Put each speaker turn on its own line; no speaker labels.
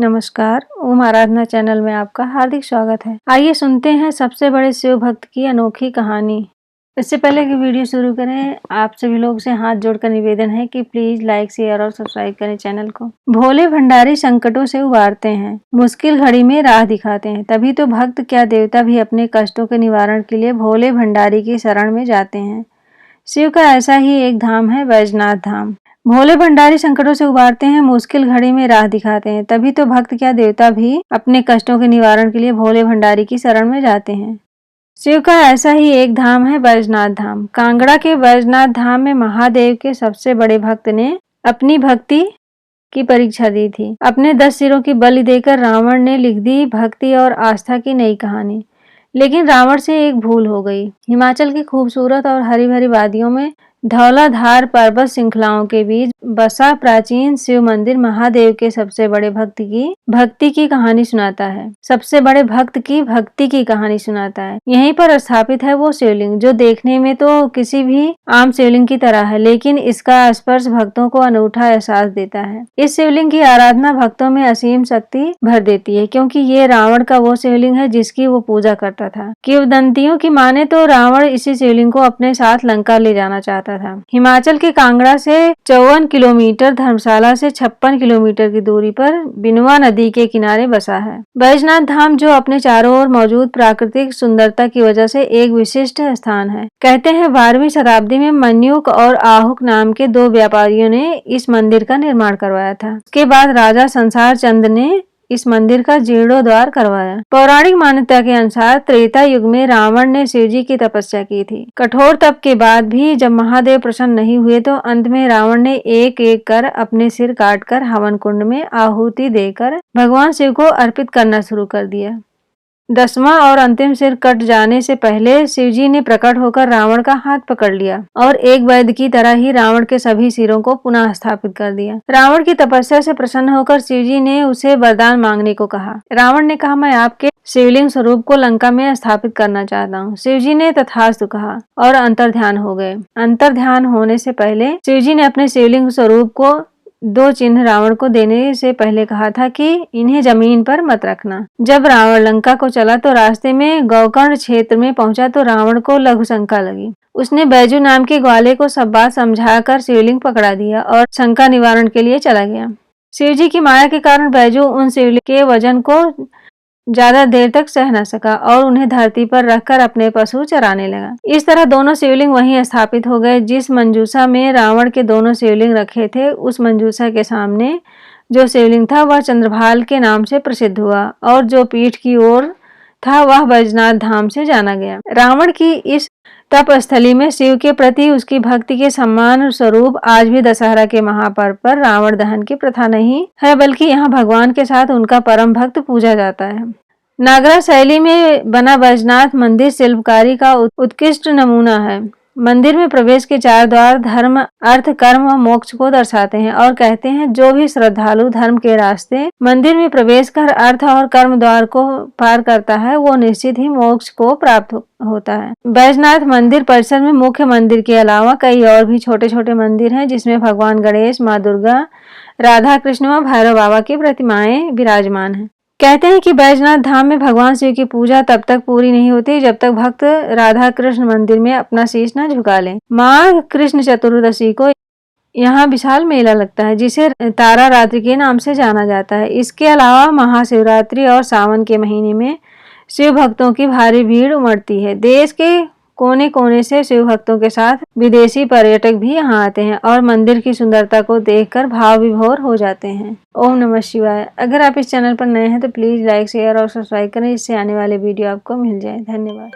नमस्कार, ओम आराधना चैनल में आपका हार्दिक स्वागत है। आइए सुनते हैं सबसे बड़े शिव भक्त की अनोखी कहानी। इससे पहले कि वीडियो शुरू करें, आप सभी लोग से हाथ जोड़कर निवेदन है कि प्लीज लाइक, शेयर और सब्सक्राइब करें चैनल को। भोले भंडारी संकटों से उबारते हैं, मुश्किल घड़ी में राह दिखाते हैं, तभी तो भक्त क्या देवता भी अपने कष्टों के निवारण के लिए भोले भंडारी की शरण में जाते हैं। शिव का ऐसा ही एक धाम है बैजनाथ धाम। भोले भंडारी संकटों से उबारते हैं, मुश्किल घड़ी में राह दिखाते हैं, तभी तो भक्त क्या देवता भी अपने कष्टों के निवारण के लिए भोले भंडारी की शरण में जाते हैं। शिव का ऐसा ही एक धाम है बैजनाथ धाम। कांगड़ा के बैजनाथ धाम में महादेव के सबसे बड़े भक्त ने अपनी भक्ति की परीक्षा दी थी। अपने 10 सिरों की बलि देकर रावण ने लिख दी भक्ति और आस्था की नई कहानी। लेकिन रावण से एक भूल हो गई। हिमाचल की खूबसूरत और हरी भरी वादियों में धौलाधार पर्वत श्रृंखलाओं के बीच बसा प्राचीन शिव मंदिर महादेव के सबसे बड़े भक्ति की कहानी सुनाता है। सबसे बड़े भक्त की भक्ति की कहानी सुनाता है। यहीं पर स्थापित है वो शिवलिंग जो देखने में तो किसी भी आम शिवलिंग की तरह है, लेकिन इसका स्पर्श भक्तों को अनूठा एहसास देता है। इस शिवलिंग की आराधना भक्तों में असीम शक्ति भर देती है, क्योंकि ये रावण का वो शिवलिंग है जिसकी वो पूजा करता था। किंवदंतियों की माने तो रावण इसी शिवलिंग को अपने साथ लंका ले जाना चाहता था। हिमाचल के कांगड़ा से 54 किलोमीटर, धर्मशाला से 56 किलोमीटर की दूरी पर बिनवा नदी के किनारे बसा है। बैजनाथ धाम जो अपने चारों ओर मौजूद प्राकृतिक सुंदरता की वजह से एक विशिष्ट स्थान है। कहते हैं 12वीं शताब्दी में मन्युक और आहुक नाम के 2 व्यापारियों ने इस मंदिर का निर्माण करवाया था। उसके बाद राजा संसार चंद ने इस मंदिर का जीर्णोद्धार करवाया। पौराणिक मान्यता के अनुसार त्रेता युग में रावण ने शिवजी की तपस्या की थी। कठोर तप के बाद भी जब महादेव प्रसन्न नहीं हुए तो अंत में रावण ने एक एक कर अपने सिर काटकर हवन कुंड में आहुति देकर भगवान शिव को अर्पित करना शुरू कर दिया। 10वां और अंतिम सिर कट जाने से पहले शिवजी ने प्रकट होकर रावण का हाथ पकड़ लिया और एक वैद्य की तरह ही रावण के सभी सिरों को पुनः स्थापित कर दिया। रावण की तपस्या से प्रसन्न होकर शिवजी ने उसे वरदान मांगने को कहा। रावण ने कहा, मैं आपके शिवलिंग स्वरूप को लंका में स्थापित करना चाहता हूँ। शिवजी ने तथास्तु कहा और अंतर्ध्यान हो गए। अंतर्ध्यान होने से पहले शिवजी ने अपने शिवलिंग स्वरूप को 2 चिन्ह रावण को देने से पहले कहा था कि इन्हें जमीन पर मत रखना। जब रावण लंका को चला तो रास्ते में गोकर्ण क्षेत्र में पहुंचा तो रावण को लघु शंका लगी। उसने बैजू नाम के ग्वाले को सब बात समझाकर शिवलिंग पकड़ा दिया और शंका निवारण के लिए चला गया। शिवजी की माया के कारण बैजू उन शिवलिंग के वजन को ज्यादा देर तक सह न सका और उन्हें धरती पर रखकर अपने पशु चराने लगा। इस तरह दोनों शिवलिंग वहीं स्थापित हो गए। जिस मंजूषा में रावण के दोनों शिवलिंग रखे थे, उस मंजूषा के सामने जो शिवलिंग था वह चंद्रभाल के नाम से प्रसिद्ध हुआ और जो पीठ की ओर था वह बैजनाथ धाम से जाना गया। रावण की इस तप स्थली में शिव के प्रति उसकी भक्ति के सम्मान स्वरूप आज भी दशहरा के महापर्व पर रावण दहन की प्रथा नहीं है, बल्कि यहाँ भगवान के साथ उनका परम भक्त पूजा जाता है। नागरा शैली में बना बैजनाथ मंदिर शिल्पकारी का उत्कृष्ट नमूना है। मंदिर में प्रवेश के 4 द्वार धर्म, अर्थ, कर्म व मोक्ष को दर्शाते हैं और कहते हैं जो भी श्रद्धालु धर्म के रास्ते मंदिर में प्रवेश कर अर्थ और कर्म द्वार को पार करता है वो निश्चित ही मोक्ष को प्राप्त होता है। बैजनाथ मंदिर परिसर में मुख्य मंदिर के अलावा कई और भी छोटे छोटे मंदिर हैं, जिसमें भगवान गणेश, माँ दुर्गा, राधा कृष्ण व भैरव बाबा की प्रतिमाएं विराजमान है। कहते हैं कि बैजनाथ धाम में भगवान शिव की पूजा तब तक पूरी नहीं होती जब तक भक्त राधा कृष्ण मंदिर में अपना शीश न झुका ले। माघ कृष्ण चतुर्दशी को यहाँ विशाल मेला लगता है, जिसे तारा रात्रि के नाम से जाना जाता है। इसके अलावा महाशिवरात्रि और सावन के महीने में शिव भक्तों की भारी भीड़ उमड़ती है। देश के कोने कोने से शिव भक्तों के साथ विदेशी पर्यटक भी यहाँ आते हैं और मंदिर की सुंदरता को देखकर भाव विभोर हो जाते हैं। ओम नमः शिवाय। अगर आप इस चैनल पर नए हैं तो प्लीज लाइक, शेयर और सब्सक्राइब करें, जिससे आने वाले वीडियो आपको मिल जाए। धन्यवाद।